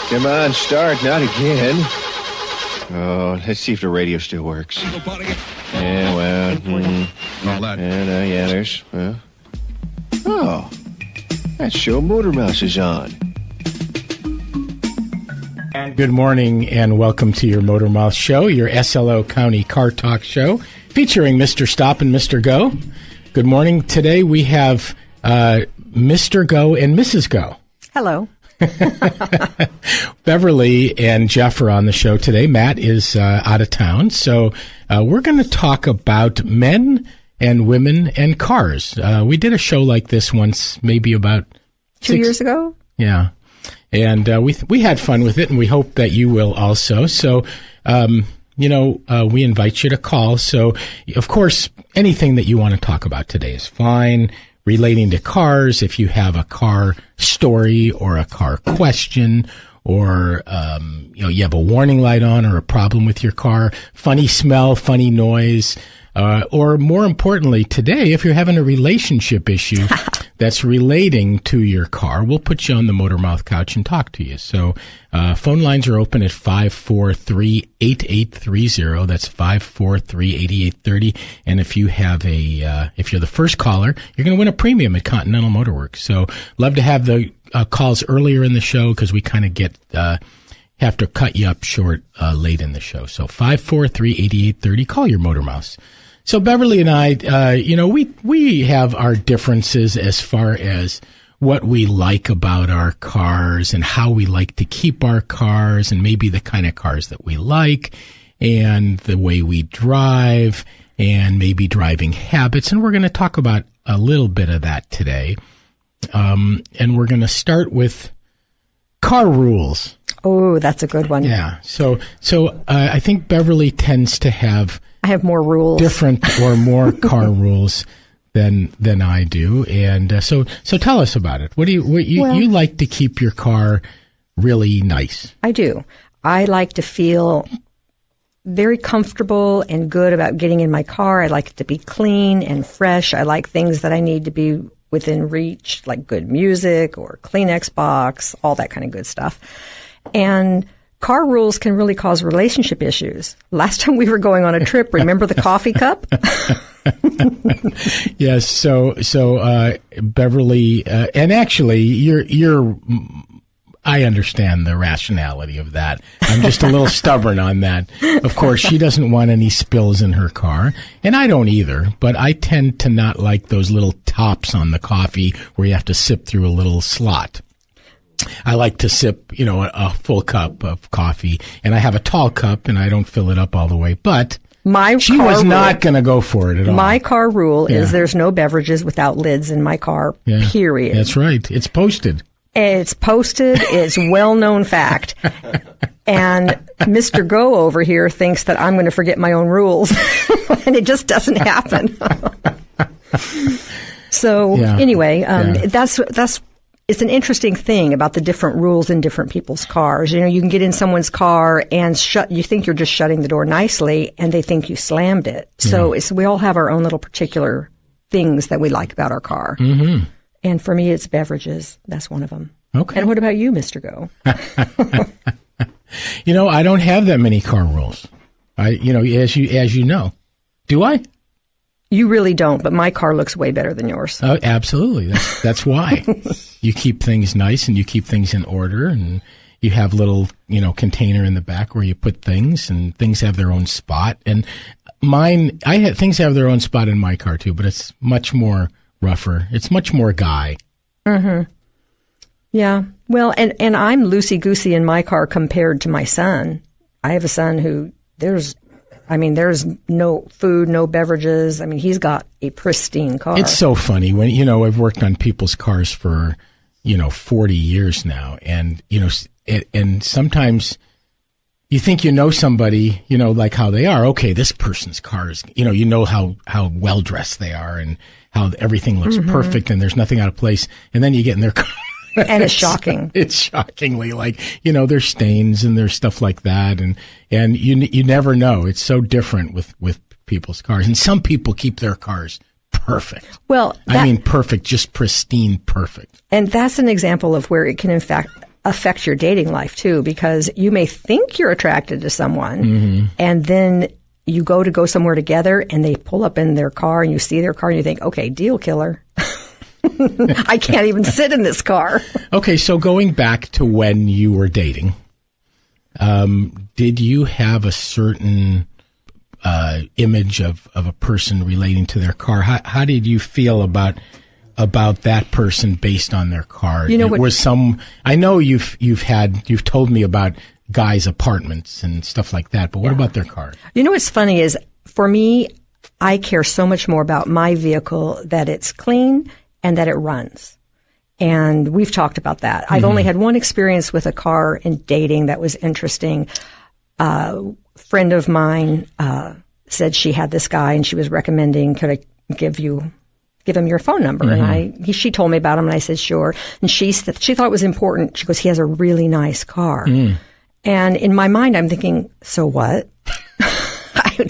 Come on, start. Not again. Oh, let's see if the radio still works. Yeah, well. Yeah, there's... Oh, that show Motor Mouse is on. Good morning and welcome to your Motor Mouth Show, your SLO County Car Talk Show, featuring Mr. Stop and Mr. Go. Good morning. Today we have Mr. Go and Mrs. Go. Hello. Beverly and Jeff are on the show today. Matt is out of town, so we're going to talk about men and women and cars. We did a show like this once, maybe about 2 years ago. Yeah. And we had fun with it, and we hope that you will also. So, we invite you to call. So, of course, anything that you want to talk about today is fine, relating to cars. If you have a car story or a car question, or you have a warning light on or a problem with your car, funny smell, funny noise, or more importantly, today, if you're having a relationship issue that's relating to your car, we'll put you on the Motor Mouth couch and talk to you. So phone lines are open at 543-8830. That's 543-8830. And if you have if you're the first caller, you're going to win a premium at Continental Motorworks. So love to have the calls earlier in the show because we kind of have to cut you up short late in the show. So 543-8830. Call your Motor Mouse. So Beverly and I, we have our differences as far as what we like about our cars and how we like to keep our cars and maybe the kind of cars that we like and the way we drive and maybe driving habits. And we're going to talk about a little bit of that today. And we're going to start with car rules. Oh, that's a good one. Yeah. So I think Beverly tends to have... I have more rules. Different or more car rules than I do. And so tell us about it. You like to keep your car really nice? I do. I like to feel very comfortable and good about getting in my car. I like it to be clean and fresh. I like things that I need to be within reach, like good music or Kleenex box, all that kind of good stuff. And car rules can really cause relationship issues. Last time we were going on a trip, remember the coffee cup? Yes. So Beverly, and actually, I understand the rationality of that. I'm just a little stubborn on that. Of course, she doesn't want any spills in her car, and I don't either, but I tend to not like those little tops on the coffee where you have to sip through a little slot. I like to sip, a full cup of coffee, and I have a tall cup, and I don't fill it up all the way. But she was not going to go for it at all. My car rule is there's no beverages without lids in my car, period. That's right. It's posted. It's posted. It's well-known fact. And Mr. Go over here thinks that I'm going to forget my own rules, and it just doesn't happen. So anyway, that's it's an interesting thing about the different rules in different people's cars. You can get in someone's car and you think you're just shutting the door nicely, and they think you slammed it. So we all have our own little particular things that we like about our car. Mm-hmm. And for me, it's beverages. That's one of them. Okay. And what about you, Mr. Go? I don't have that many car rules. As you know. Do I? You really don't, but my car looks way better than yours. Oh, absolutely. That's why. You keep things nice and you keep things in order, and you have little, container in the back where you put things, and things have their own spot. And things have their own spot in my car too, but it's much more rougher. It's much more guy. Mm-hmm. Yeah. Well, and I'm loosey-goosey in my car compared to my son. I have a son who there's no food, no beverages. He's got a pristine car. It's so funny when, I've worked on people's cars for, 40 years now. And, and sometimes you think somebody, like how they are. Okay, this person's car is, how well-dressed they are and how everything looks perfect and there's nothing out of place. And then you get in their car. And it's shocking. It's shockingly there's stains and there's stuff like that. And you never know. It's so different with people's cars. And some people keep their cars perfect. Well, perfect, just pristine perfect. And that's an example of where it can, in fact, affect your dating life too, because you may think you're attracted to someone and then you go somewhere together and they pull up in their car and you see their car and you think, okay, deal killer. I can't even sit in this car. Okay, so going back to when you were dating, did you have a certain image of a person relating to their car? How did you feel about that person based on their car? You know what? I know you've told me about guys' apartments and stuff like that, but what about their car? You know what's funny is, for me, I care so much more about my vehicle, that it's clean and that it runs. And we've talked about that. I've only had one experience with a car in dating that was interesting. A friend of mine said she had this guy and she was recommending, could I give him your phone number? And she told me about him and I said, sure. And she thought it was important. She goes, he has a really nice car. And in my mind, I'm thinking, so what?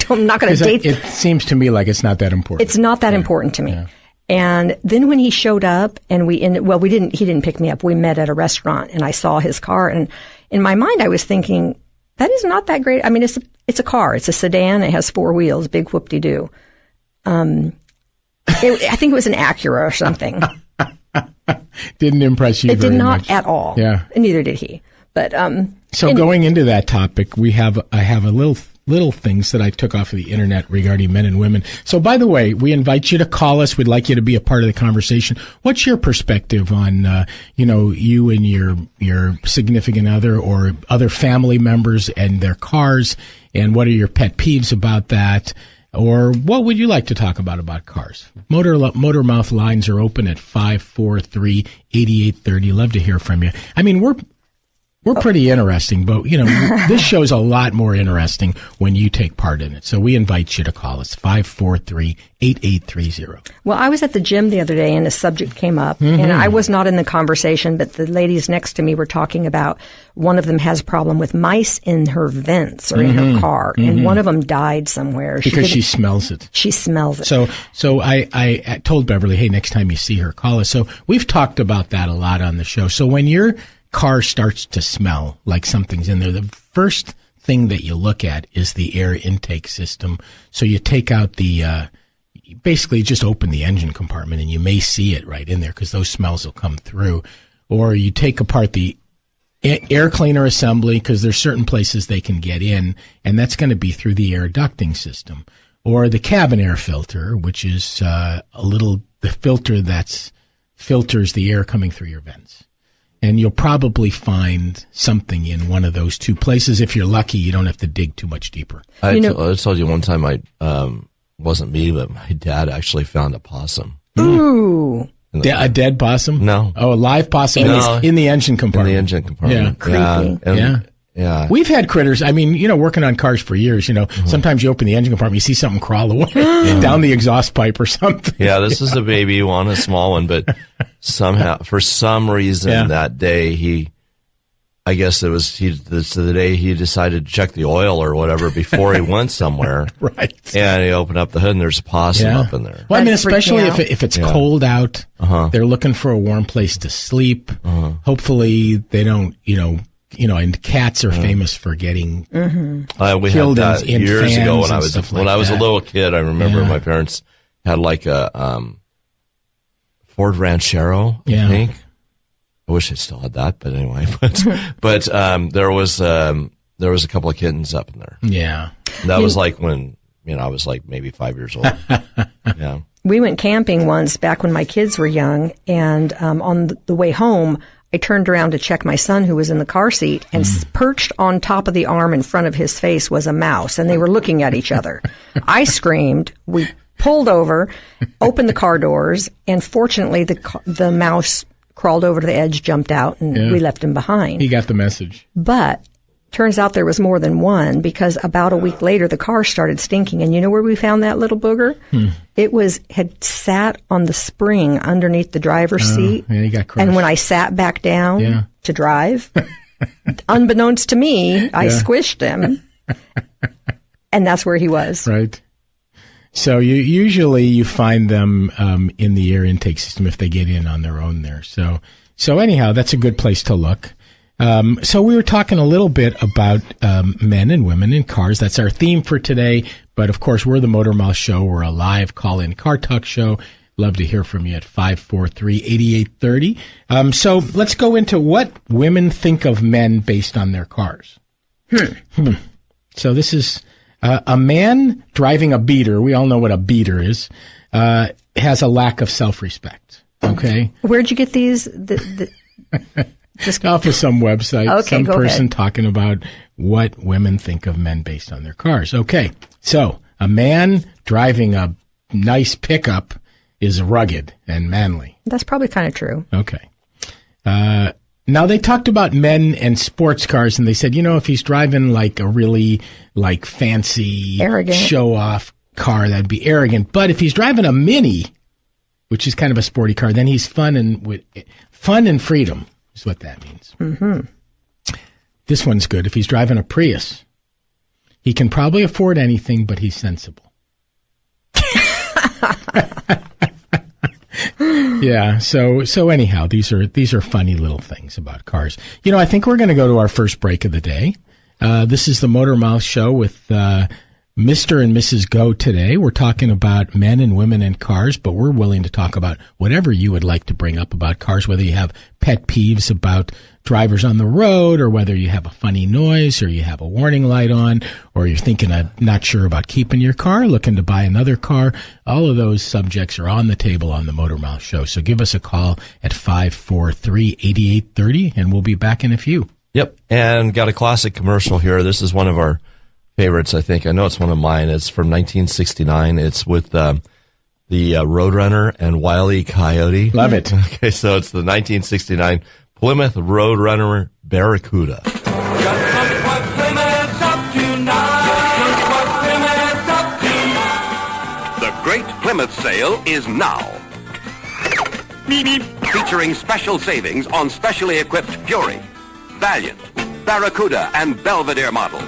I'm not going to date. It seems to me like it's not that important. It's not that important to me. Yeah. And then when he showed up and he didn't pick me up. We met at a restaurant and I saw his car. And in my mind, I was thinking, that is not that great. I mean, it's a car. It's a sedan. It has 4 wheels, big whoop-de-doo. I think it was an Acura or something. Didn't impress you very much. It did not at all. Yeah. And neither did he. But, going into that topic, I have a little things that I took off of the internet regarding men and women. So, by the way, we invite you to call us. We'd like you to be a part of the conversation. What's your perspective on, you and your significant other or other family members and their cars? And what are your pet peeves about that? Or what would you like to talk about cars? Motor Mouth lines are open at 543-8830. Love to hear from you. I mean, we're pretty interesting, but, this show's a lot more interesting when you take part in it. So we invite you to call us, 543-8830. Well, I was at the gym the other day and a subject came up, and I was not in the conversation, but the ladies next to me were talking about one of them has a problem with mice in her vents or in her car, and one of them died somewhere. Because she smells it. She smells it. So I told Beverly, hey, next time you see her, call us. So we've talked about that a lot on the show. So when you're car starts to smell like something's in there, the first thing that you look at is the air intake system. So you take out basically just open the engine compartment and you may see it right in there because those smells will come through. Or you take apart the air cleaner assembly because there's certain places they can get in, and that's going to be through the air ducting system. Or the cabin air filter, which is the filter that filters the air coming through your vents. And you'll probably find something in one of those two places. If you're lucky, you don't have to dig too much deeper. I told you one time wasn't me, but my dad actually found a possum. Ooh. A dead possum? No. Oh, a live possum in the engine compartment. In the engine compartment. Yeah. Creepy. Yeah. We've had critters. I mean, working on cars for years, sometimes you open the engine compartment, you see something crawl away down the exhaust pipe or something. Yeah, this is a baby one, a small one, but somehow, for some reason that day, I guess it was the day he decided to check the oil or whatever before he went somewhere. Right. And he opened up the hood and there's a possum up in there. Well, I mean, especially if it's cold out, they're looking for a warm place to sleep. Hopefully they don't, and cats are famous for getting we killed had that in years fans ago when and I was stuff when like I was that. a little kid. I remember my parents had like a Ford Ranchero, I think. I wish I still had that, but anyway. But there was a couple of kittens up in there. Yeah, that was like when I was like maybe 5 years old. Yeah. We went camping once back when my kids were young, and on the way home, I turned around to check my son who was in the car seat, and perched on top of the arm in front of his face was a mouse, and they were looking at each other. I screamed. We pulled over, opened the car doors, and fortunately the mouse crawled over to the edge, jumped out, and we left him behind. He got the message. But turns out there was more than one, because about a week later the car started stinking, and you know where we found that little booger? It had sat on the spring underneath the driver's seat. Yeah, he got crushed. And when I sat back down to drive, unbeknownst to me, I squished him. And that's where he was. Right. So you find them in the air intake system if they get in on their own there. So anyhow, that's a good place to look. So we were talking a little bit about men and women in cars. That's our theme for today. But, of course, we're the Motor Mouth Show. We're a live call-in car talk show. Love to hear from you at 543-8830. So let's go into what women think of men based on their cars. So this is a man driving a beater. We all know what a beater is. Has a lack of self-respect. Okay. Where'd you get these? Just off of some website. Okay, some person ahead. talking about what women think of men based on their cars. Okay. So a man driving a nice pickup is rugged and manly. That's probably kind of true. Okay. Now they talked about men and sports cars, and they said, if he's driving like a really fancy, arrogant show-off car, that'd be arrogant. But if he's driving a Mini, which is kind of a sporty car, then he's fun and freedom is what that means. Mm-hmm. This one's good. If he's driving a Prius, he can probably afford anything, but he's sensible. Yeah. So anyhow, these are funny little things about cars. I think we're going to go to our first break of the day. This is the Motor Mouth Show with Mr. and Mrs. Go today. We're talking about men and women in cars, but we're willing to talk about whatever you would like to bring up about cars, whether you have pet peeves about drivers on the road, or whether you have a funny noise, or you have a warning light on, or you're thinking not sure about keeping your car, looking to buy another car. All of those subjects are on the table on the Motor Mouth Show. So give us a call at 543-8830, and we'll be back in a few. Yep, and got a classic commercial here. This is one of our favorites, I think. I know it's one of mine. It's from 1969. It's with the Roadrunner and Wile E. Coyote. Love it. Okay, so it's the 1969 Plymouth Roadrunner Barracuda. The Great Plymouth Sale is now. Featuring special savings on specially equipped Fury, Valiant, Barracuda, and Belvedere models.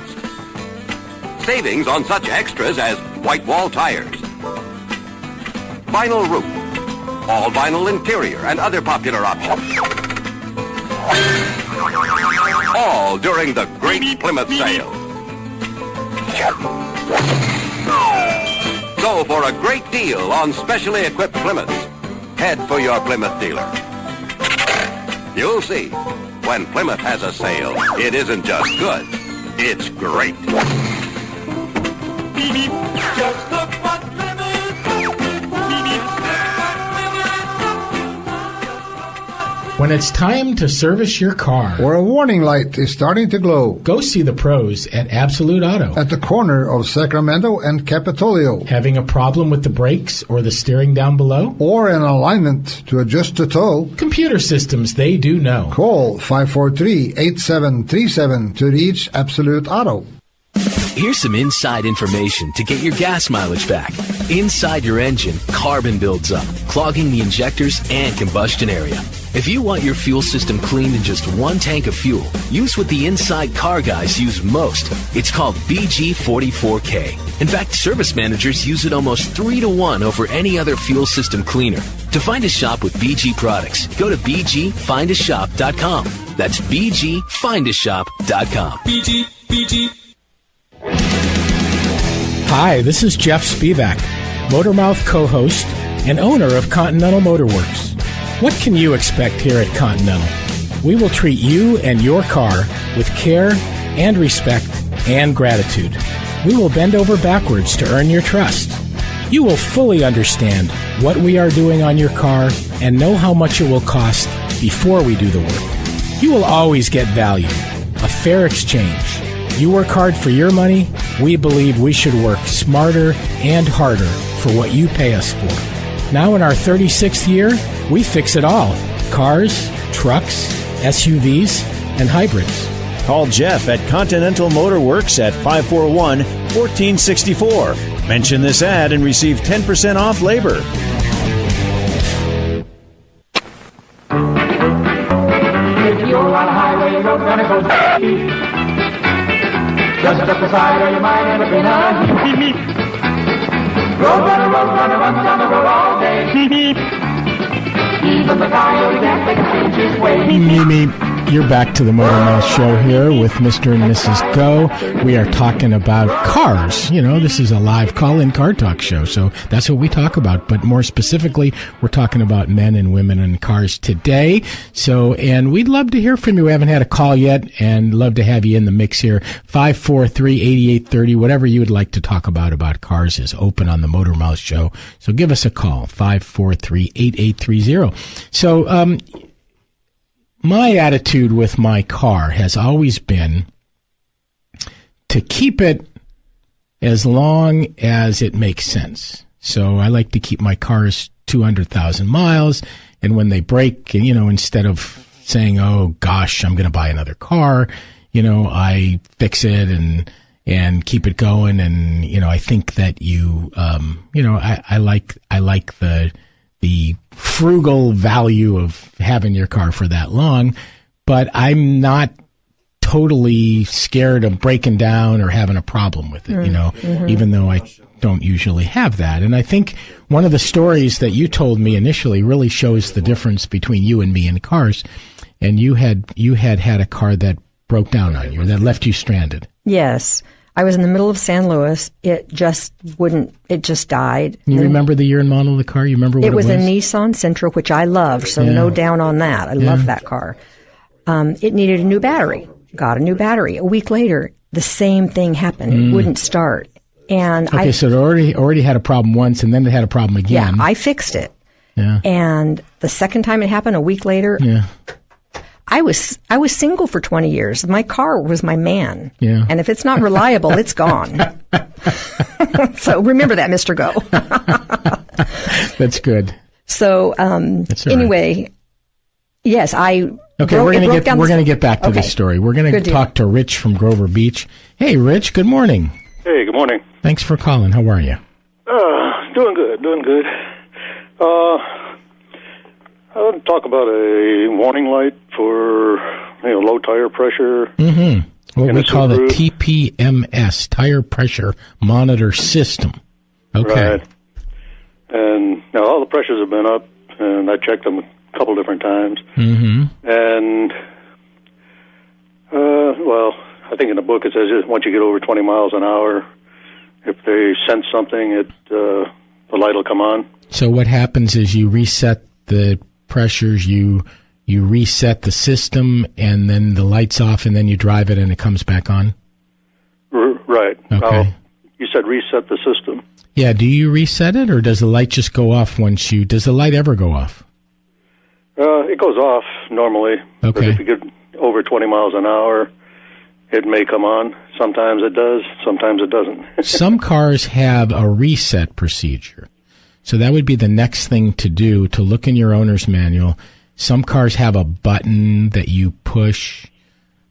Savings on such extras as white wall tires, vinyl roof, all vinyl interior, and other popular options. All during the Great Plymouth Sale. So for a great deal on specially equipped Plymouths, head for your Plymouth dealer. You'll see, when Plymouth has a sale, it isn't just good, it's great. Just look what When it's time to service your car, or a warning light is starting to glow, go see the pros at Absolute Auto. At the corner of Sacramento and Capitolio. Having a problem with the brakes or the steering down below? Or an alignment to adjust the tow? Computer systems, they do know. Call 543-8737 to reach Absolute Auto. Here's some inside information to get your gas mileage back. Inside your engine, carbon builds up, clogging the injectors and combustion area. If you want your fuel system cleaned in just one tank of fuel, use what the inside car guys use most. It's called BG44K. In fact, service managers use it almost 3-to-1 over any other fuel system cleaner. To find a shop with BG products, go to bgfindashop.com. That's bgfindashop.com. BG. Hi, this is Jeff Spevack, Motormouth co-host and owner of Continental Motor Works. What can you expect here at Continental? We will treat you and your car with care and respect and gratitude. We will bend over backwards to earn your trust. You will fully understand what we are doing on your car and know how much it will cost before we do the work. You will always get value, a fair exchange. You work hard for your money. We believe we should work smarter and harder for what you pay us for. Now in our 36th year, we fix it all. Cars, trucks, SUVs, and hybrids. Call Jeff at Continental Motor Works at 541-1464. Mention this ad and receive 10% off labor. If you're on a highway, you're gonna go speed. Just up the side or you might end up in a heap. Roadrunner runs down the road all day. Even the coyote can't make a change his way. You're back to the Motor Mouth Show here with Mr. and Mrs. Go. We are talking about cars. You know, this is a live call-in car talk show, so that's what we talk about. But more specifically, we're talking about men and women and cars today. So, and we'd love to hear from you. We haven't had a call yet, and love to have you in the mix here. 543-8830, whatever you would like to talk about cars is open on the Motor Mouth Show. So give us a call, 543-8830. So, my attitude with my car has always been to keep it as long as it makes sense. So I like to keep my cars 200,000 miles, and when they break, you know, instead of saying, oh gosh, I'm going to buy another car, you know, I fix it and keep it going. And, you know, I think that you know, I like the frugal value of having your car for that long, but I'm not totally scared of breaking down or having a problem with it, you know, even though I don't usually have that. And I think one of the stories that you told me initially really shows the difference between you and me in cars. And you had a car that broke down on you, that left you stranded. Yes. I was in the middle of San Luis. It just died. You remember the year and model of the car? You remember what it was? It was a Nissan Sentra, which I love, so no down on that. I love that car. It needed a new battery. Got a new battery. A week later, the same thing happened. It wouldn't start. And so it already had a problem once, and then it had a problem again. Yeah, I fixed it. Yeah. And the second time it happened, a week later, I was single for 20 years. My car was my man. Yeah. And if it's not reliable, it's gone. So remember that, Mr. Go. That's good. So anyway, yes, we're going to get back to this story. We're going to talk to Rich from Grover Beach. Hey, Rich, good morning. Hey, good morning. Thanks for calling. How are you? Doing good. I want to talk about a warning light for low tire pressure. Mm-hmm. What we call the TPMS, Tire Pressure Monitor System. Okay. Right. And now all the pressures have been up, and I checked them a couple different times. Mm-hmm. And, well, I think in the book it says once you get over 20 miles an hour, if they sense something, the light will come on. So what happens is you reset the pressures, you reset the system, and then the light's off, and then you drive it and it comes back on? Right. Okay. You said reset the system. Yeah, do you reset it, or does the light just go off does the light ever go off? It goes off normally. Okay. But if you get over 20 miles an hour, it may come on. Sometimes it does, sometimes it doesn't. Some cars have a reset procedure. So that would be the next thing to do, to look in your owner's manual. Some cars have a button that you push,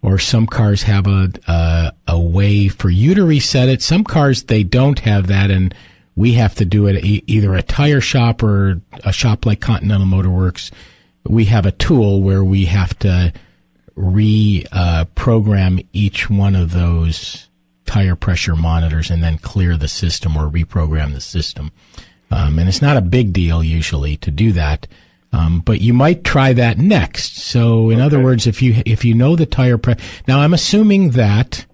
or some cars have a way for you to reset it. Some cars, they don't have that, and we have to do it either a tire shop or a shop like Continental Motor Works. We have a tool where we have to reprogram each one of those tire pressure monitors and then clear the system or reprogram the system. And it's not a big deal usually to do that, but you might try that next. So, in other words, if you know the tire pressure, now I'm assuming that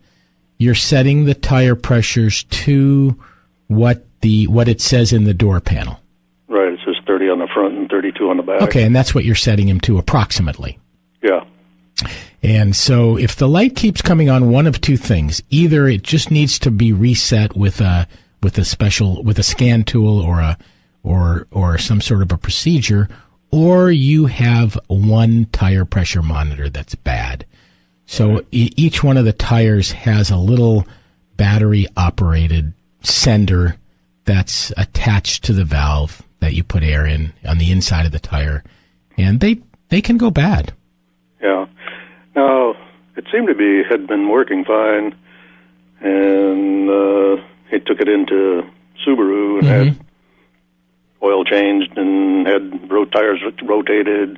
you're setting the tire pressures to what it says in the door panel. Right, it says 30 on the front and 32 on the back. Okay, and that's what you're setting them to approximately. Yeah. And so, if the light keeps coming on, one of two things: either it just needs to be reset with a scan tool or some sort of a procedure, or you have one tire pressure monitor that's bad. So each one of the tires has a little battery operated sender that's attached to the valve that you put air in on the inside of the tire, and they can go bad. Yeah. Now, it seemed to had been working fine, and he took it into Subaru and had oil changed and had tires rotated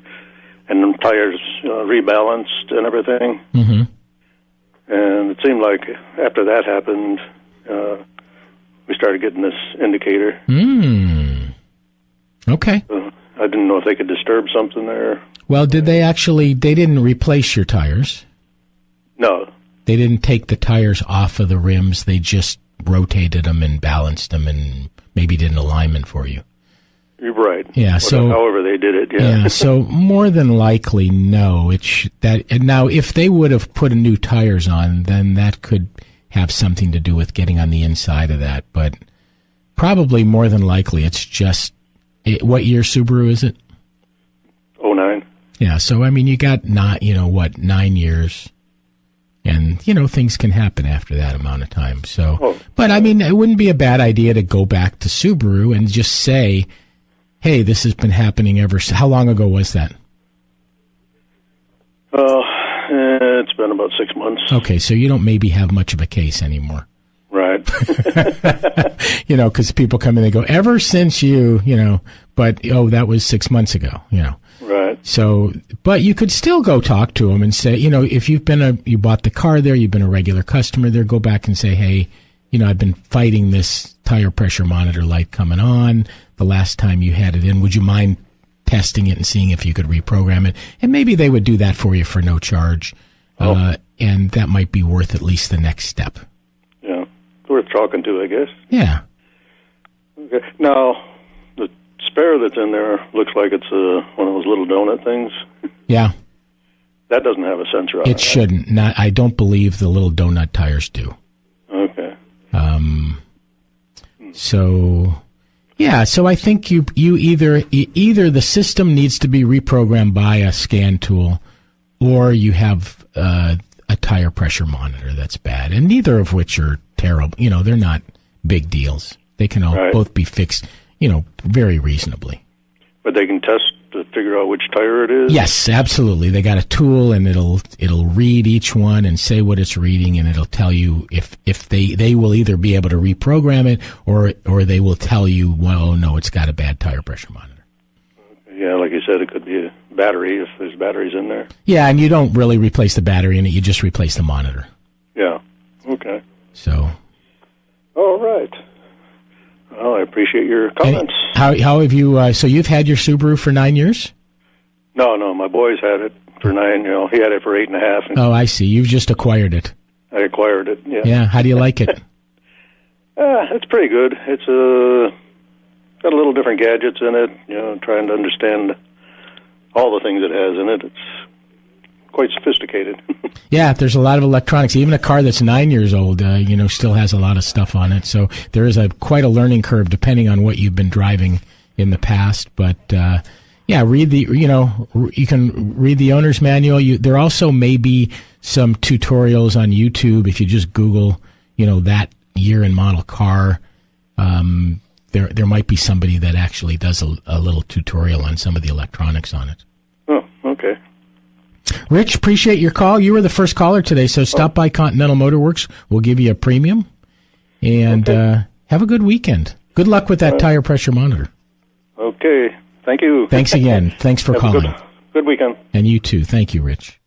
and tires rebalanced and everything. Mm-hmm. And it seemed like after that happened, we started getting this indicator. Okay. I didn't know if they could disturb something there. Well, did they didn't replace your tires? No. They didn't take the tires off of the rims. They just rotated them and balanced them and maybe did an alignment for you. You're right. Yeah. So however they did it. Yeah. Yeah. So more than likely, no. And now, if they would have put new tires on, then that could have something to do with getting on the inside of that. But probably more than likely, it's just what year Subaru is it? 09. Yeah. So I mean, you got 9 years. And, things can happen after that amount of time. So, But I mean, it wouldn't be a bad idea to go back to Subaru and just say, hey, this has been happening how long ago was that? It's been about 6 months. Okay, so you don't maybe have much of a case anymore. Right. Because people come in and they go, ever since but, that was 6 months ago, Right. So, but you could still go talk to them and say, if you bought the car there, you've been a regular customer there, go back and say, hey, I've been fighting this tire pressure monitor light coming on the last time you had it in. Would you mind testing it and seeing if you could reprogram it? And maybe they would do that for you for no charge. And that might be worth at least the next step. Yeah. Worth talking to, I guess. Yeah. Okay. Now, the spare that's in there looks like it's one of those little donut things. Yeah. That doesn't have a sensor on it. It shouldn't. I don't believe the little donut tires do. Okay. So, yeah. So I think you either the system needs to be reprogrammed by a scan tool, or you have a tire pressure monitor that's bad, and neither of which are terrible. They're not big deals. They can both be fixed, very reasonably. But they can test to figure out which tire it is? Yes, absolutely. They got a tool, and it'll read each one and say what it's reading, and it'll tell you if they will either be able to reprogram it, or they will tell you, well, no, it's got a bad tire pressure monitor. Yeah, like you said, it could be a battery if there's batteries in there. Yeah, and you don't really replace the battery in it. You just replace the monitor. Yeah. Okay. So. All right. Well, I appreciate your comments. And how have you? So you've had your Subaru for 9 years? No, my boy's had it for 9. He had it for 8.5. Oh, I see. You've just acquired it. I acquired it. Yeah. Yeah. How do you like it? It's pretty good. It's got a little different gadgets in it. Trying to understand all the things it has in it. It's quite sophisticated. Yeah, there's a lot of electronics. Even a car that's 9 years old, still has a lot of stuff on it. So there is quite a learning curve depending on what you've been driving in the past. But read you can read the owner's manual. There also may be some tutorials on YouTube if you just Google, that year and model car. There might be somebody that actually does a little tutorial on some of the electronics on it. Oh, okay. Rich, appreciate your call. You were the first caller today, so stop by Continental Motor Works. We'll give you a premium. And have a good weekend. Good luck with that tire pressure monitor. Okay. Thank you. Thanks again. Thanks for calling. Good weekend. And you too. Thank you, Rich.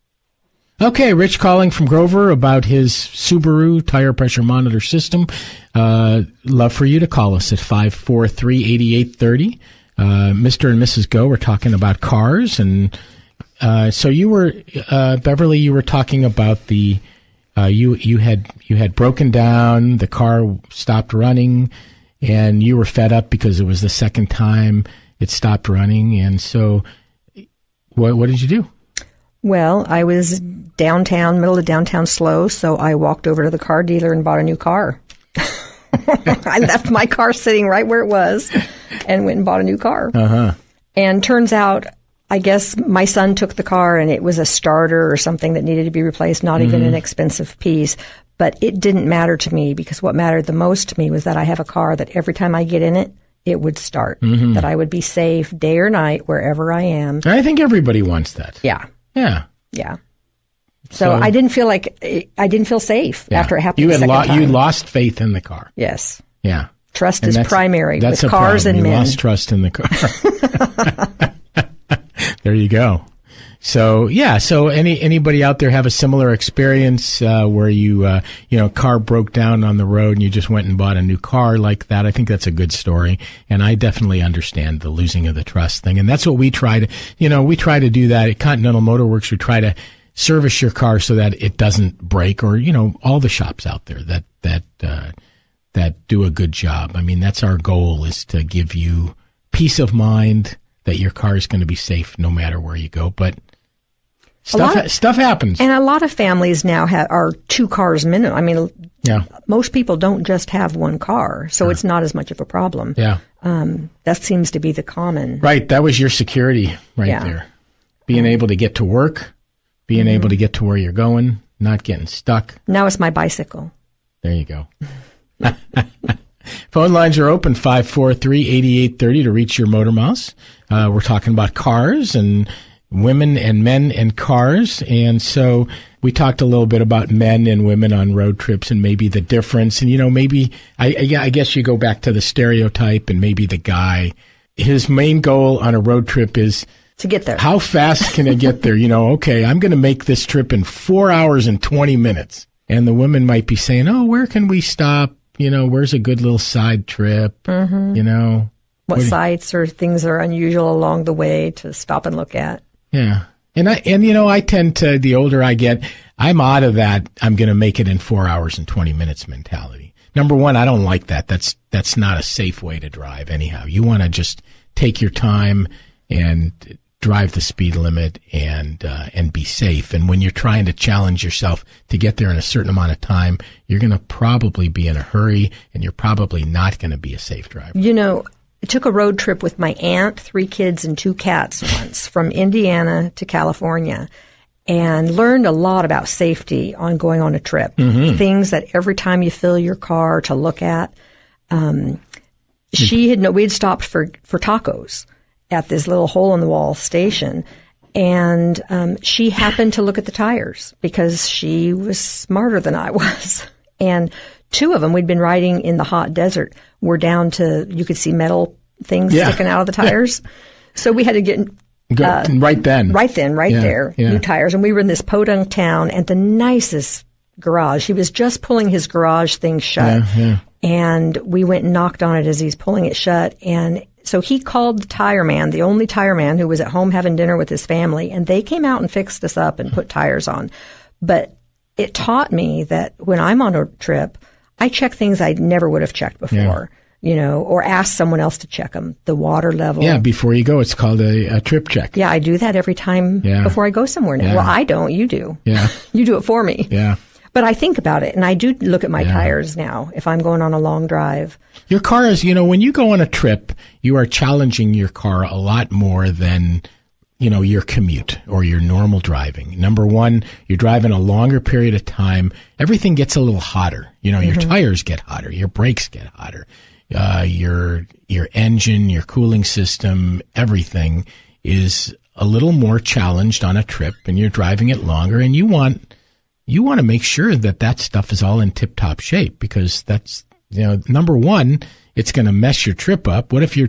Okay, Rich calling from Grover about his Subaru tire pressure monitor system. Love for you to call us at 543-8830. Mr. and Mrs. Go were talking about cars, and so you were Beverly. You were talking about the you had broken down. The car stopped running, and you were fed up because it was the second time it stopped running. And so, what did you do? Well, I was middle of downtown slow, so I walked over to the car dealer and bought a new car. I left my car sitting right where it was and went and bought a new car. Uh-huh. And turns out, I guess my son took the car and it was a starter or something that needed to be replaced, not even an expensive piece. But it didn't matter to me because what mattered the most to me was that I have a car that every time I get in it, it would start, that I would be safe day or night wherever I am. I think everybody wants that. Yeah. Yeah. Yeah. So I didn't feel safe after it happened the second time. You lost faith in the car. Yes. Yeah. Trust is primary with cars and men. You lost trust in the car. There you go. So anybody out there have a similar experience where you car broke down on the road and you just went and bought a new car like that? I think that's a good story, and I definitely understand the losing of the trust thing, and that's what we try to do that at Continental Motor Works. We try to service your car so that it doesn't break, or all the shops out there that do a good job. I mean, that's our goal, is to give you peace of mind that your car is going to be safe no matter where you go. But stuff happens. And a lot of families now are 2 cars minimum. I mean, most people don't just have one car, so it's not as much of a problem. Yeah. That seems to be the common. Right. That was your security there. Being able to get to work, being able to get to where you're going, not getting stuck. Now it's my bicycle. There you go. Phone lines are open, 543-8830 to reach your Motor Mouse. We're talking about cars and women and men and cars. And so we talked a little bit about men and women on road trips and maybe the difference. And, maybe, I guess you go back to the stereotype, and maybe the guy, his main goal on a road trip is to get there. How fast can I get there? Okay, I'm going to make this trip in 4 hours and 20 minutes. And the women might be saying, oh, where can we stop? Where's a good little side trip? Mm-hmm. What sights or things are unusual along the way to stop and look at? Yeah. And I tend to, the older I get, I'm out of that I'm going to make it in 4 hours and 20 minutes mentality. Number one, I don't like that. That's not a safe way to drive anyhow. You want to just take your time and drive the speed limit and be safe. And when you're trying to challenge yourself to get there in a certain amount of time, you're going to probably be in a hurry, and you're probably not going to be a safe driver. I took a road trip with my aunt, 3 kids, and 2 cats once from Indiana to California, and learned a lot about safety on going on a trip. Mm-hmm. Things that every time you fill your car to look at. We'd stopped for tacos at this little hole-in-the-wall station, and she happened to look at the tires because she was smarter than I was. And 2 of them, we'd been riding in the hot desert, were down to, you could see metal things sticking out of the tires. So we had to get right there, new tires. And we were in this podunk town at the nicest garage. He was just pulling his garage thing shut. And we went and knocked on it as he's pulling it shut. And so he called the tire man, the only tire man who was at home having dinner with his family, and they came out and fixed us up and put tires on. But it taught me that when I'm on a trip, I check things I never would have checked before, or ask someone else to check them. The water level. Yeah, before you go, it's called a trip check. Yeah, I do that every time before I go somewhere now. Yeah. Well, I don't. You do. Yeah. You do it for me. Yeah. But I think about it, and I do look at my tires now if I'm going on a long drive. Your car is, when you go on a trip, you are challenging your car a lot more than, your commute or your normal driving. Number one, you're driving a longer period of time. Everything gets a little hotter. Your tires get hotter. Your brakes get hotter. Your engine, your cooling system, everything is a little more challenged on a trip, and you're driving it longer, and you want to make sure that stuff is all in tip-top shape, because that's, number one, it's going to mess your trip up. What if you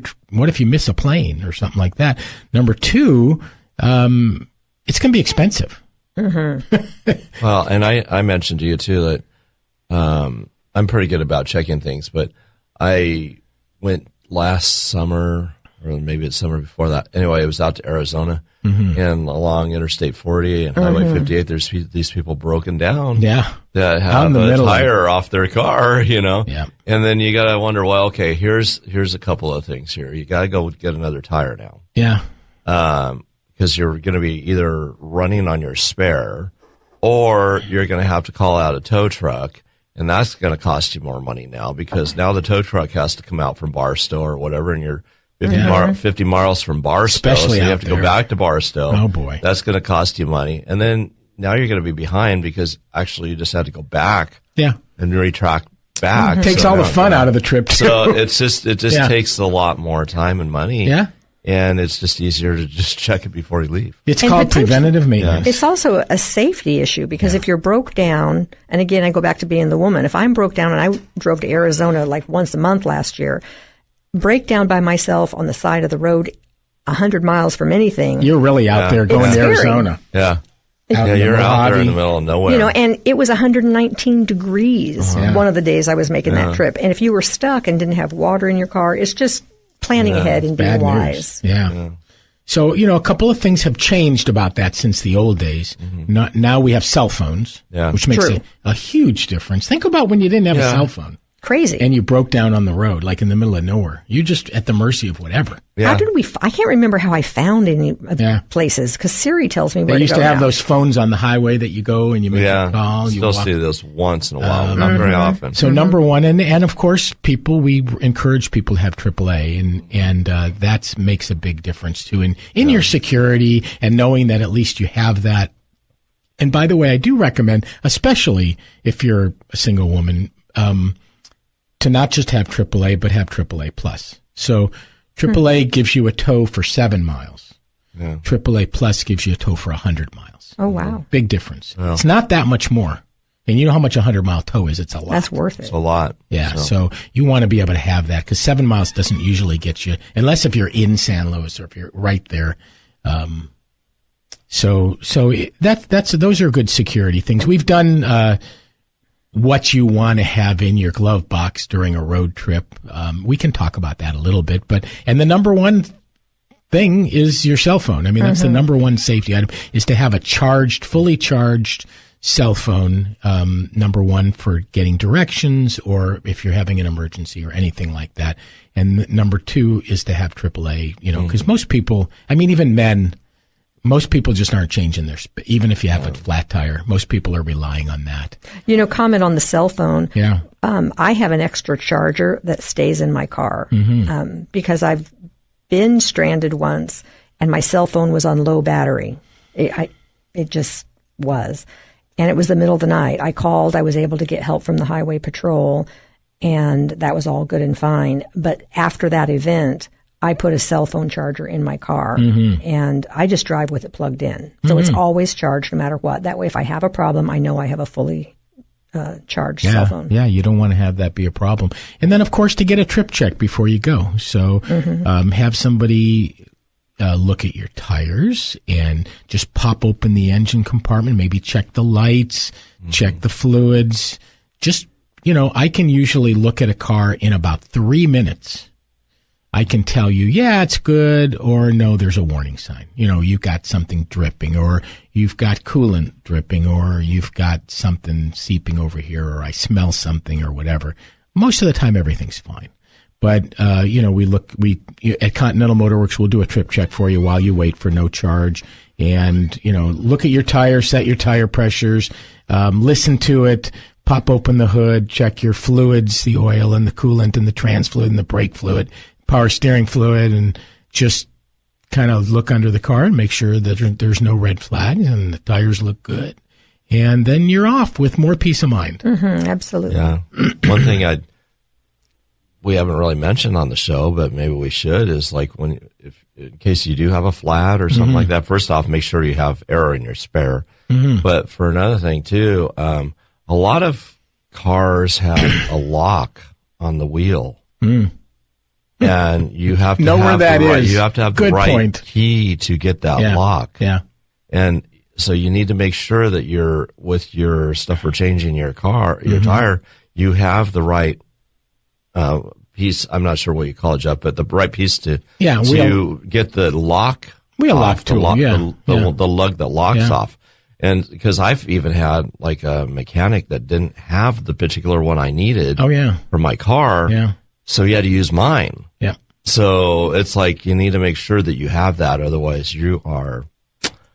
miss a plane or something like that? Number two, it's going to be expensive. Mm-hmm. Well, and I mentioned to you too that I'm pretty good about checking things, but I went last summer, or maybe it's summer before that. Anyway, I was out to Arizona. Mm-hmm. And along Interstate 40 and Highway 58, there's these people broken down. Yeah. That have a tire off their car, Yeah. And then you got to wonder, well, okay, here's a couple of things here. You got to go get another tire now. Yeah. Because you're going to be either running on your spare, or you're going to have to call out a tow truck. And that's going to cost you more money now, because now the tow truck has to come out from Barstow or whatever, and you're 50 miles from Barstow, so you have to go back to Barstow. Oh, boy. That's going to cost you money. And then now you're going to be behind, because actually you just had to go back and retrack back. Mm-hmm. Takes all the fun out of the trip, too. So it just takes a lot more time and money. Yeah. And it's just easier to just check it before you leave. It's called preventative maintenance. It's also a safety issue, because if you're broke down, and again, I go back to being the woman. If I'm broke down, and I drove to Arizona like once a month last year, break down by myself on the side of the road, 100 miles from anything. You're really out there going to Arizona. Yeah. Out you're out there in the middle of nowhere. You know, and it was 119 degrees one of the days I was making that trip. And if you were stuck and didn't have water in your car, it's just planning ahead and being wise. Yeah. So, you know, a couple of things have changed about that since the old days. Now we have cell phones, which makes a huge difference. Think about when you didn't have a cell phone. Crazy. And you broke down on the road, like in the middle of nowhere. You're just at the mercy of whatever. How did I can't remember how I found any places, because Siri tells me where to go. They used to have those phones on the highway that you go and you make a call. Still see those once in a while, not very often. So number one, and of course, we encourage people to have AAA, and that makes a big difference too in your security and knowing that at least you have that. And by the way, I do recommend, especially if you're a single woman, to not just have AAA, but have AAA Plus. So AAA gives you a tow for 7 miles. AAA Plus gives you a tow for 100 miles. Oh, wow. Big difference. Wow. It's not that much more. And you know how much a 100-mile tow is? It's a lot. That's worth it. It's a lot. Yeah, so you want to be able to have that, because 7 miles doesn't usually get you, unless if you're in San Luis or if you're right there. So those are good security things. We've done what you want to have in your glove box during a road trip. We can talk about that a little bit, and the number one thing is your cell phone. I mean, that's the number one safety item, is to have a fully charged cell phone, number one, for getting directions or if you're having an emergency or anything like that. And number two is to have AAA, you know, because most people, I mean, even men, most people just aren't changing even if you have a flat tire, most people are relying on that. You know, comment on the cell phone. Yeah. I have an extra charger that stays in my car because I've been stranded once and my cell phone was on low battery. It just was. And it was the middle of the night. I called. I was able to get help from the highway patrol, and that was all good and fine. But after that event, I put a cell phone charger in my car, and I just drive with it plugged in. So it's always charged no matter what. That way, if I have a problem, I know I have a fully charged cell phone. Yeah, you don't want to have that be a problem. And then, of course, to get a trip check before you go. So have somebody look at your tires and just pop open the engine compartment, maybe check the lights, check the fluids. Just, you know, I can usually look at a car in about 3 minutes. I can tell you, yeah, it's good, or no, there's a warning sign. You know, you've got something dripping, or you've got coolant dripping, or you've got something seeping over here, or I smell something, or whatever. Most of the time, everything's fine. But, you know, at Continental Motor Works, we'll do a trip check for you while you wait for no charge. And, you know, look at your tire, set your tire pressures, listen to it, pop open the hood, check your fluids, the oil and the coolant and the trans fluid and the brake fluid, power steering fluid, and just kind of look under the car and make sure that there's no red flags and the tires look good. And then you're off with more peace of mind. Absolutely. Yeah. One thing we haven't really mentioned on the show, but maybe we should, is like if in case you do have a flat or something like that, first off, make sure you have air in your spare. But for another thing too, a lot of cars have a lock on the wheel. And you have to know where that is. You have to have the right key to get that lock. Yeah. And so you need to make sure that with your stuff for changing your car, your tire, you have the right piece. I'm not sure what you call it, Jeff, but the right piece to get the lock. Wheel lock tool. The lug that locks off. And because I've even had like a mechanic that didn't have the particular one I needed for my car. Yeah. So you had to use mine. Yeah. So it's like you need to make sure that you have that. Otherwise, you are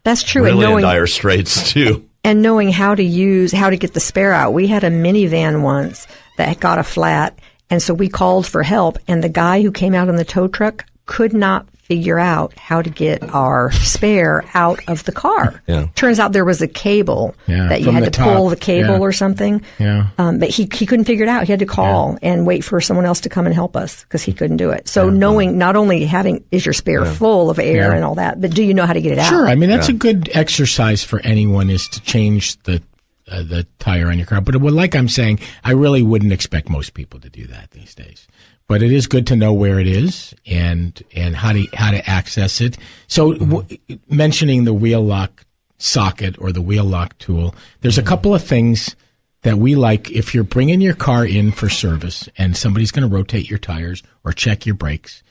that's true. Really in dire straits, too. And knowing how to get the spare out. We had a minivan once that got a flat, and so we called for help, and the guy who came out in the tow truck could not figure out how to get our spare out of the car. Turns out there was a cable that you had to pull the cable or something. But he couldn't figure it out. He had to call and wait for someone else to come and help us because he couldn't do it. So knowing not only is your spare full of air and all that, but do you know how to get it out? Sure. I mean, that's a good exercise for anyone, is to change the the tire on your car. But like I'm saying, I really wouldn't expect most people to do that these days. But it is good to know where it is and how to access it. So mentioning the wheel lock socket or the wheel lock tool, there's a couple of things that we like. If you're bringing your car in for service and somebody's going to rotate your tires or check your brakes,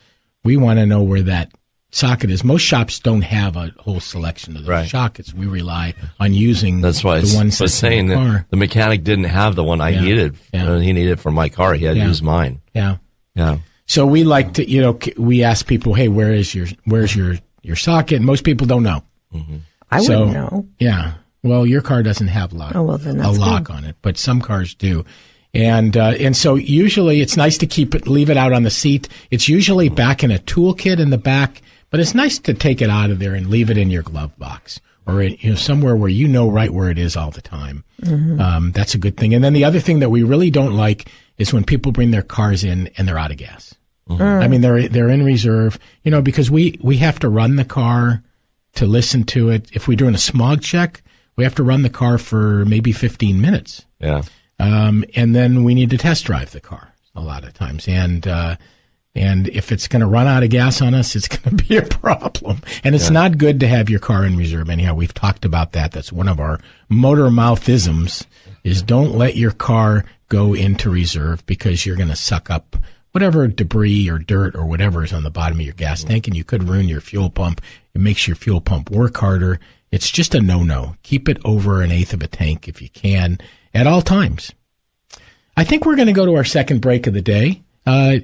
we want to know where that socket is. Most shops don't have a whole selection of those sockets. We rely on using the ones that's in the car. The mechanic didn't have the one I needed. He needed it for my car. He had to use mine. Yeah. So we like to, we ask people, hey, where's your socket? And most people don't know. Mm-hmm. I wouldn't know. Yeah. Well, your car doesn't have a lock on it, but some cars do. And so usually it's nice to leave it out on the seat. It's usually back in a toolkit in the back, but it's nice to take it out of there and leave it in your glove box or somewhere where you know right where it is all the time. Mm-hmm. That's a good thing. And then the other thing that we really don't like is when people bring their cars in and they're out of gas. Mm-hmm. I mean, they're in reserve, because we have to run the car to listen to it. If we're doing a smog check, we have to run the car for maybe 15 minutes. Yeah. And then we need to test drive the car a lot of times. And if it's going to run out of gas on us, it's going to be a problem. And it's not good to have your car in reserve. Anyhow, we've talked about that. That's one of our motor mouthisms is don't let your car go into reserve because you're going to suck up whatever debris or dirt or whatever is on the bottom of your gas tank, and you could ruin your fuel pump. It makes your fuel pump work harder. It's just a no-no. Keep it over 1/8 of a tank if you can at all times. I think we're going to go to our second break of the day.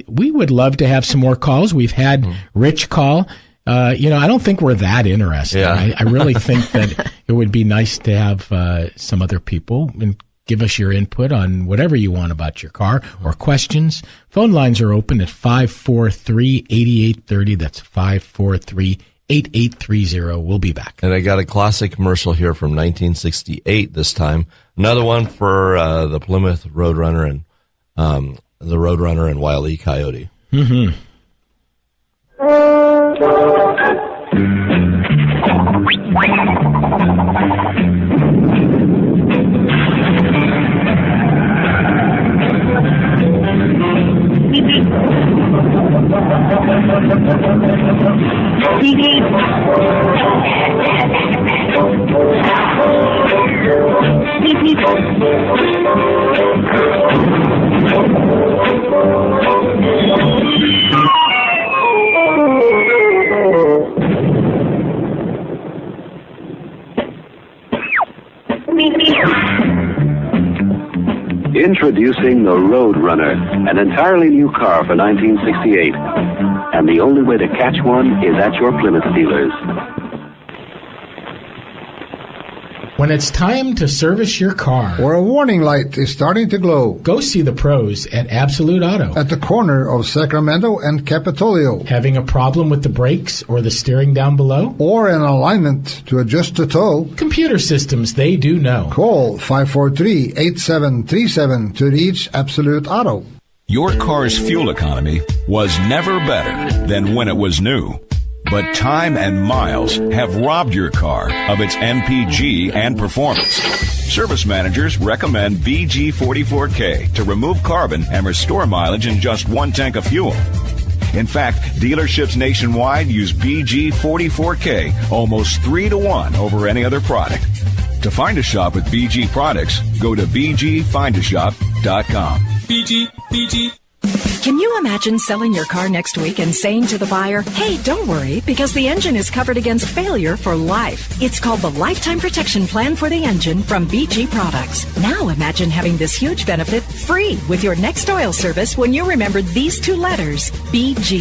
We would love to have some more calls. We've had Rich call. I don't think we're that interested. Yeah. I really think that it would be nice to have some other people and give us your input on whatever you want about your car or questions. Phone lines are open at 543-8830. That's 543-8830. We'll be back. And I got a classic commercial here from 1968 this time. Another one for the Plymouth Roadrunner and the Roadrunner and Wile E. Coyote. Mm-hmm. Introducing the Roadrunner, an entirely new car for 1968. And the only way to catch one is at your Plymouth dealers. When it's time to service your car, or a warning light is starting to glow, go see the pros at Absolute Auto. At the corner of Sacramento and Capitolio. Having a problem with the brakes or the steering down below? Or an alignment to adjust the tow? Computer systems, they do know. Call 543-8737 to reach Absolute Auto. Your car's fuel economy was never better than when it was new. But time and miles have robbed your car of its MPG and performance. Service managers recommend BG44K to remove carbon and restore mileage in just one tank of fuel. In fact, dealerships nationwide use BG44K almost 3-to-1 over any other product. To find a shop with BG products, go to BGFindAShop.com. BG. Can you imagine selling your car next week and saying to the buyer, hey, don't worry, because the engine is covered against failure for life. It's called the Lifetime Protection Plan for the Engine from BG Products. Now imagine having this huge benefit free with your next oil service when you remember these two letters, BG.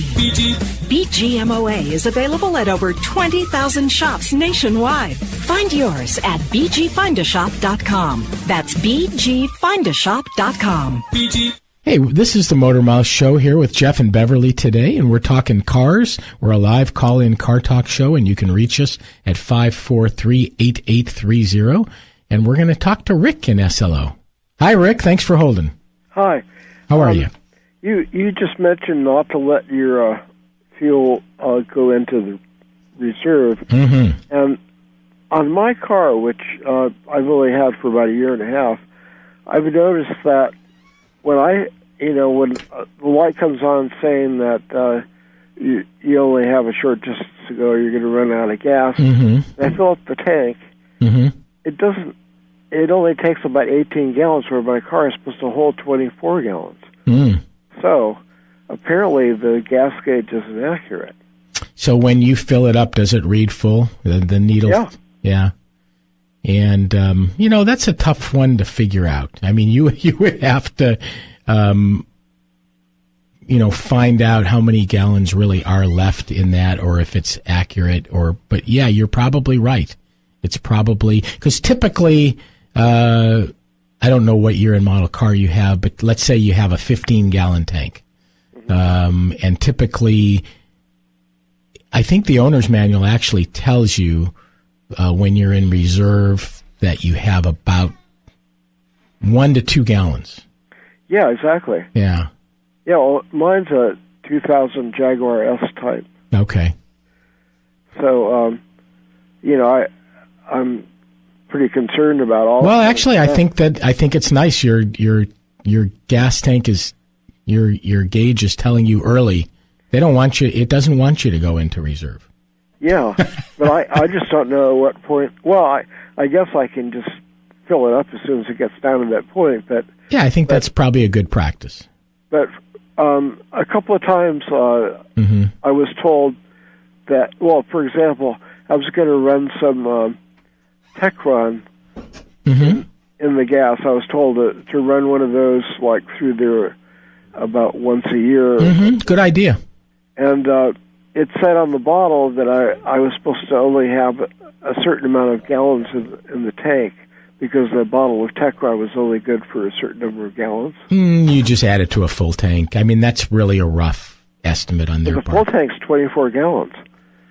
BGMOA is available at over 20,000 shops nationwide. Find yours at BGFindAShop.com. That's BGFindAShop.com. BG. Hey, this is the Motor Mouth Show here with Jeff and Beverly today, and we're talking cars. We're a live call-in car talk show, and you can reach us at 543-8830, and we're going to talk to Rick in SLO. Hi, Rick. Thanks for holding. Hi. How are you? You just mentioned not to let your fuel go into the reserve, mm-hmm. and on my car, which I've only had for about a year and a half, I've noticed that when when the light comes on saying that you only have a short distance to go, you're going to run out of gas, and I fill up the tank, it doesn't. It only takes about 18 gallons, where my car is supposed to hold 24 gallons. So apparently the gas gauge isn't accurate. So when you fill it up, does it read full? The needle? Yeah. And, that's a tough one to figure out. I mean, you would have to, find out how many gallons really are left in that, or if it's accurate, but yeah, you're probably right. It's probably, because typically, I don't know what year and model car you have, but let's say you have a 15-gallon tank. And typically, I think the owner's manual actually tells you when you're in reserve that you have about 1 to 2 gallons. Yeah, exactly. Yeah. Yeah, well, mine's a 2000 Jaguar S-Type. Okay. So, I'm pretty concerned about all. Well, actually, I think it's nice. Your gas tank is your gauge is telling you early. They don't want you. It doesn't want you to go into reserve. Yeah, but I just don't know what point. Well, I guess I can just fill it up as soon as it gets down to that point. But yeah, I think that's probably a good practice. But a couple of times I was told that. Well, for example, I was going to run some Techron in the gas. I was told to run one of those like through there about once a year. Good idea. And it said on the bottle that I was supposed to only have a certain amount of gallons in the tank, because the bottle of Techron was only good for a certain number of gallons. You just add it to a full tank. I mean, that's really a rough estimate on their part. The full tank's 24 gallons.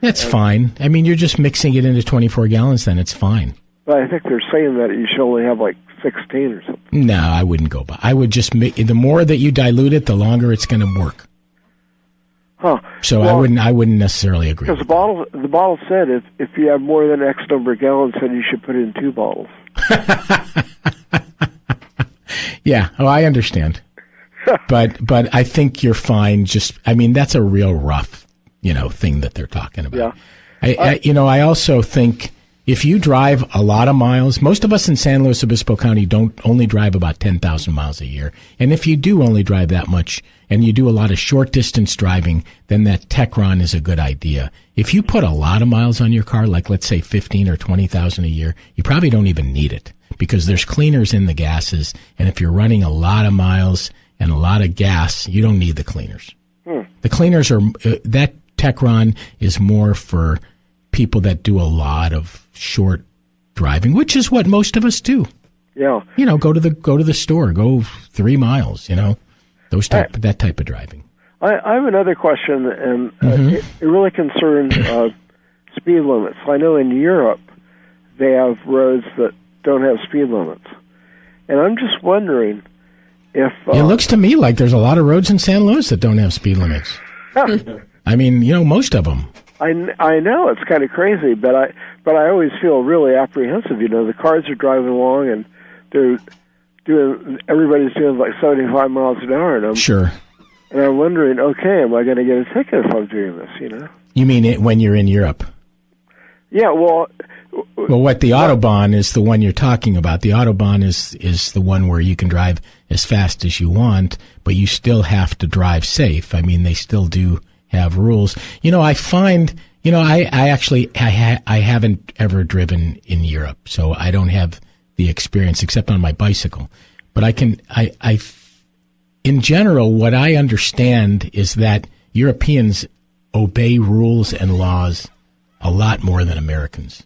That's fine. I mean, you're just mixing it into 24 gallons, then it's fine. But I think they're saying that you should only have like 16 or something. No, I wouldn't go by. I would just make, the more that you dilute it, the longer it's going to work. Huh. So well, I wouldn't necessarily agree. Because the bottle said if you have more than X number of gallons, then you should put in 2 bottles. Yeah. Oh, I understand. but I think you're fine. That's a real rough, thing that they're talking about. Yeah. I also think if you drive a lot of miles, most of us in San Luis Obispo County don't only drive about 10,000 miles a year. And if you do only drive that much and you do a lot of short distance driving, then that Techron is a good idea. If you put a lot of miles on your car, like let's say 15 or 20,000 a year, you probably don't even need it, because there's cleaners in the gases. And if you're running a lot of miles and a lot of gas, you don't need the cleaners. The cleaners are, that Techron is more for people that do a lot of short driving, which is what most of us do. Yeah. Go to the store, go 3 miles, that type of driving. I have another question, and it really concerns speed limits. I know in Europe they have roads that don't have speed limits. And I'm just wondering if... it looks to me like there's a lot of roads in San Luis that don't have speed limits. I mean, most of them. I know, it's kind of crazy, but I always feel really apprehensive. The cars are driving along and everybody's doing like 75 miles an hour, and sure. And I'm wondering, okay, am I going to get a ticket if I'm doing this? You mean it when you're in Europe? Yeah, well, what the Autobahn is the one you're talking about. The Autobahn is the one where you can drive as fast as you want, but you still have to drive safe. I mean, they still do have rules. I find, I haven't ever driven in Europe, so I don't have the experience except on my bicycle. But in general, what I understand is that Europeans obey rules and laws a lot more than Americans.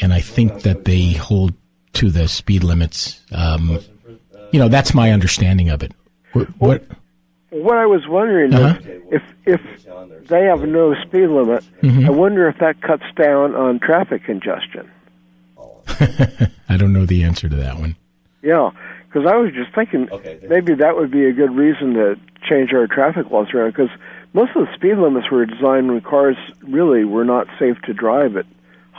And I think that they hold to the speed limits. That's my understanding of it. What I was wondering is if they have no speed limit, I wonder if that cuts down on traffic congestion. I don't know the answer to that one. Yeah, because I was just thinking maybe that would be a good reason to change our traffic laws around, because most of the speed limits were designed when cars really were not safe to drive at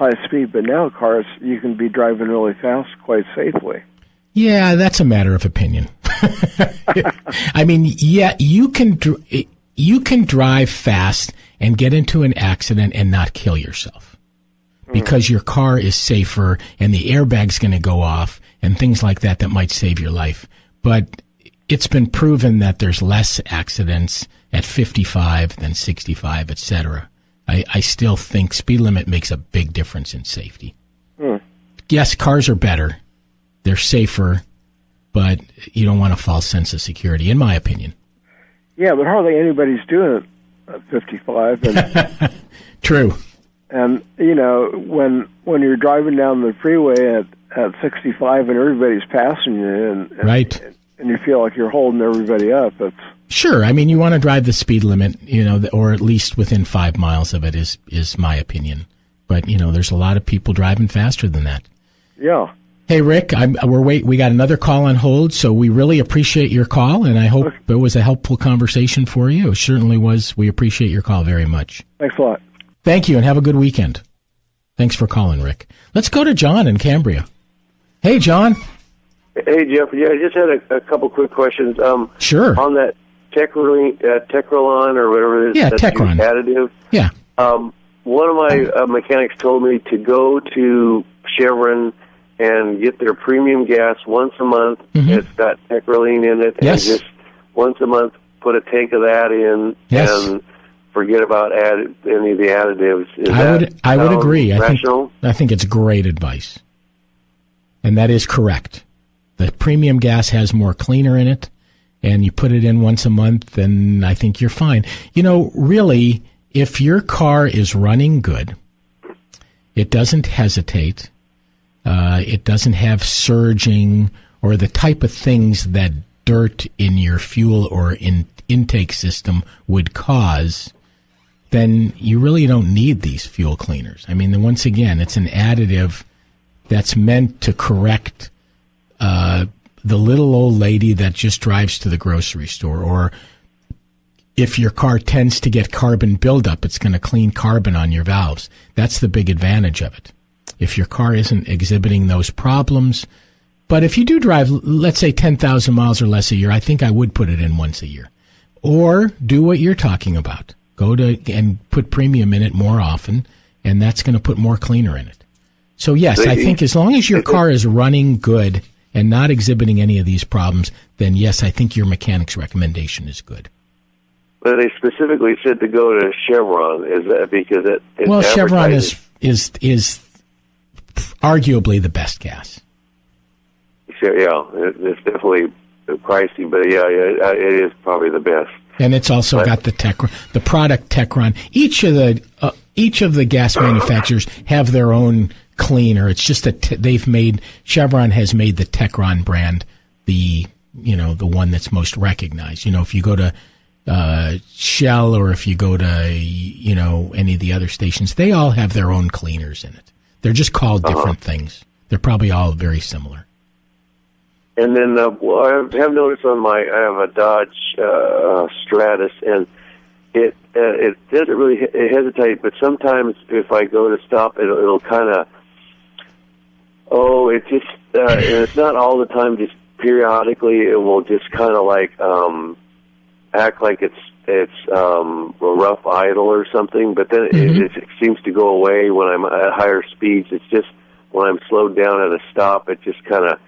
high speed, but now cars, you can be driving really fast quite safely. Yeah, that's a matter of opinion. I mean, yeah, you can drive fast and get into an accident and not kill yourself because your car is safer and the airbag's going to go off and things like that might save your life. But it's been proven that there's less accidents at 55 than 65, etc. I still think speed limit makes a big difference in safety. Yes, cars are better. They're safer, but you don't want a false sense of security, in my opinion. Yeah, but hardly anybody's doing it at 55. And, True. And, you know, when you're driving down the freeway at 65 and everybody's passing you, and right. And you feel like you're holding everybody up, it's... Sure. I mean, you want to drive the speed limit, you know, or at least within 5 miles of it is my opinion. But, you know, there's a lot of people driving faster than that. Yeah. Hey, Rick, we got another call on hold, so we really appreciate your call, and I hope it was a helpful conversation for you. It certainly was. We appreciate your call very much. Thanks a lot. Thank you, and have a good weekend. Thanks for calling, Rick. Let's go to John in Cambria. Hey, John. Hey, Jeff. Yeah, I just had a couple quick questions. Sure. On that Techrolon or whatever it is, yeah, Techron additive. Yeah. One of my mechanics told me to go to Chevron and get their premium gas once a month. Mm-hmm. It's got Techrolene in it. Yes. And just once a month put a tank of that in. Yes. And forget about any of the additives. I would agree. Rational? I think it's great advice. And that is correct. The premium gas has more cleaner in it, and you put it in once a month, and I think you're fine. You know, really, if your car is running good, it doesn't hesitate, it doesn't have surging or the type of things that dirt in your fuel or intake system would cause, then you really don't need these fuel cleaners. I mean, once again, it's an additive that's meant to correct the little old lady that just drives to the grocery store, or if your car tends to get carbon buildup, it's going to clean carbon on your valves. That's the big advantage of it. If your car isn't exhibiting those problems, but if you do drive, let's say 10,000 miles or less a year, I think I would put it in once a year. Or do what you're talking about. Go to and put premium in it more often, and that's going to put more cleaner in it. So yes, I think as long as your car is running good and not exhibiting any of these problems, then yes, I think your mechanic's recommendation is good. But they specifically said to go to Chevron. Is that because it? Well, Chevron is arguably the best gas. Yeah, it's definitely pricey, but yeah, it is probably the best. And it's also got the product Techron. Each of the gas manufacturers have their own cleaner. It's just that Chevron has made the Techron brand the one that's most recognized. You know, if you go to Shell or if you go to any of the other stations, they all have their own cleaners in it. They're just called different things. They're probably all very similar. And then I have noticed I have a Dodge Stratus, and it doesn't really hesitate, but sometimes if I go to stop, it'll kind of, and it's not all the time, just periodically it will just kind of like act like it's a rough idle or something, but then it seems to go away when I'm at higher speeds. It's just when I'm slowed down at a stop, it just kind of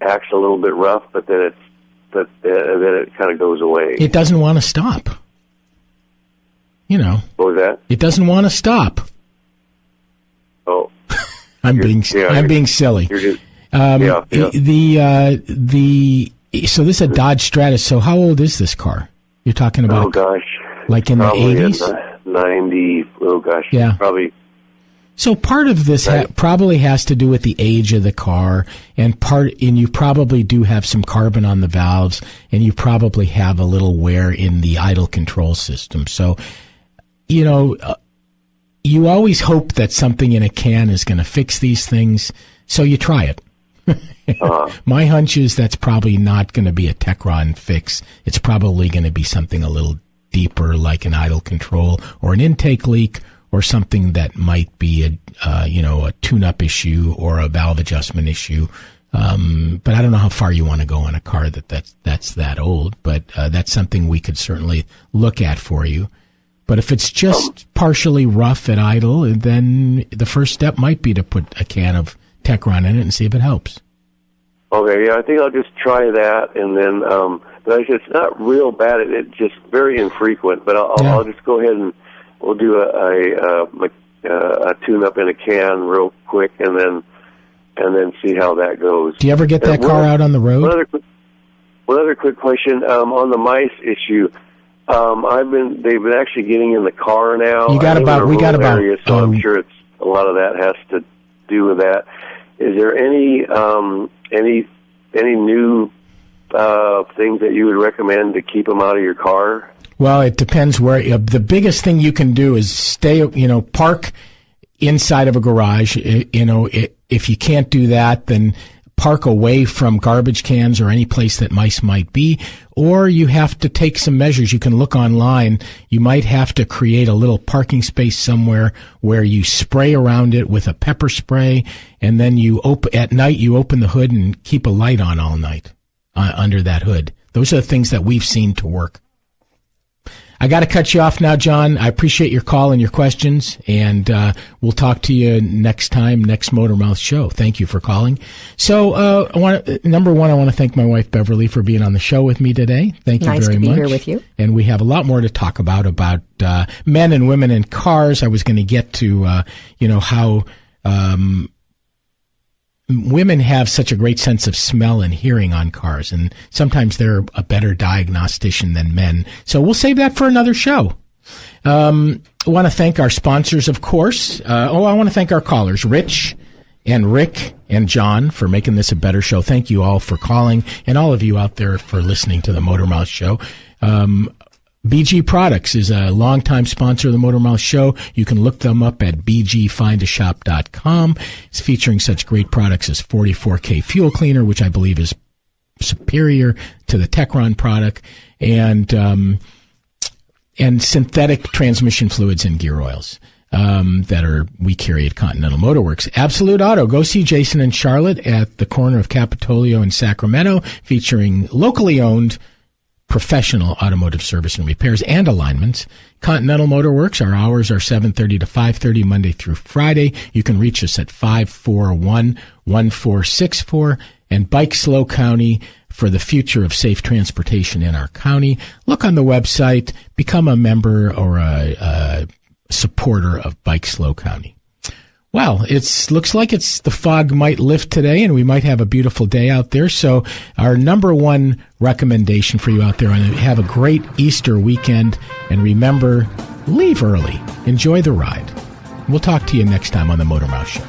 acts a little bit rough, but then then it kind of goes away. It doesn't want to stop. You know. What was that? It doesn't want to stop. Oh. I'm being silly. You're just, so this is a Dodge Stratus. So how old is this car? You're talking about? Oh gosh. Like in probably the 80s? 90. Oh gosh. Yeah. Probably. So part of this probably has to do with the age of the car, and you probably do have some carbon on the valves, and you probably have a little wear in the idle control system. So, you you always hope that something in a can is going to fix these things, so you try it. My hunch is that's probably not going to be a Techron fix. It's probably going to be something a little deeper, like an idle control or an intake leak, or something that might be a tune-up issue or a valve adjustment issue. But I don't know how far you want to go on a car that's that old, but that's something we could certainly look at for you. But if it's just partially rough at idle, then the first step might be to put a can of Techron in it and see if it helps. Okay, yeah, I think I'll just try that, and then, but it's not real bad. It's just very infrequent. But I'll just go ahead and we'll do a tune-up in a can real quick, and then see how that goes. Do you ever get that car out on the road? One other quick question on the mice issue. They've been actually getting in the car now. We got about. So I'm sure it's a lot of that has to do with that. Is there any new things that you would recommend to keep them out of your car? Well, it depends where. The biggest thing you can do is park inside of a garage. If you can't do that, then park away from garbage cans or any place that mice might be, or you have to take some measures. You can look online. You might have to create a little parking space somewhere where you spray around it with a pepper spray, and then at night you open the hood and keep a light on all night under that hood. Those are the things that we've seen to work. I got to cut you off now, John. I appreciate your call and your questions, and we'll talk to you next Motor Mouth show. Thank you for calling. So, number one, I want to thank my wife Beverly for being on the show with me today. Thank you very much. Nice to be here with you. And we have a lot more to talk about men and women in cars. I was going to get to how women have such a great sense of smell and hearing on cars, and sometimes they're a better diagnostician than men. So we'll save that for another show. I want to thank our sponsors, of course. I want to thank our callers, Rich and Rick and John, for making this a better show. Thank you all for calling, and all of you out there for listening to the Motor Mouth Show. BG Products is a longtime sponsor of the Motor Mouth Show. You can look them up at bgfindashop.com. It's featuring such great products as 44K Fuel Cleaner, which I believe is superior to the Techron product, and synthetic transmission fluids and gear oils we carry at Continental Motor Works. Absolute Auto. Go see Jason and Charlotte at the corner of Capitolio and Sacramento, featuring locally owned professional automotive service and repairs and alignments. Continental Motor Works, our hours are 7:30 to 5:30 Monday through Friday. You can reach us at 541-1464. And Bike Slow County, for the future of safe transportation in our county. Look on the website, become a member or a supporter of Bike Slow County. Well, looks like the fog might lift today, and we might have a beautiful day out there. So our number one recommendation for you out there, and have a great Easter weekend, and remember, leave early. Enjoy the ride. We'll talk to you next time on the Motor Mouth Show.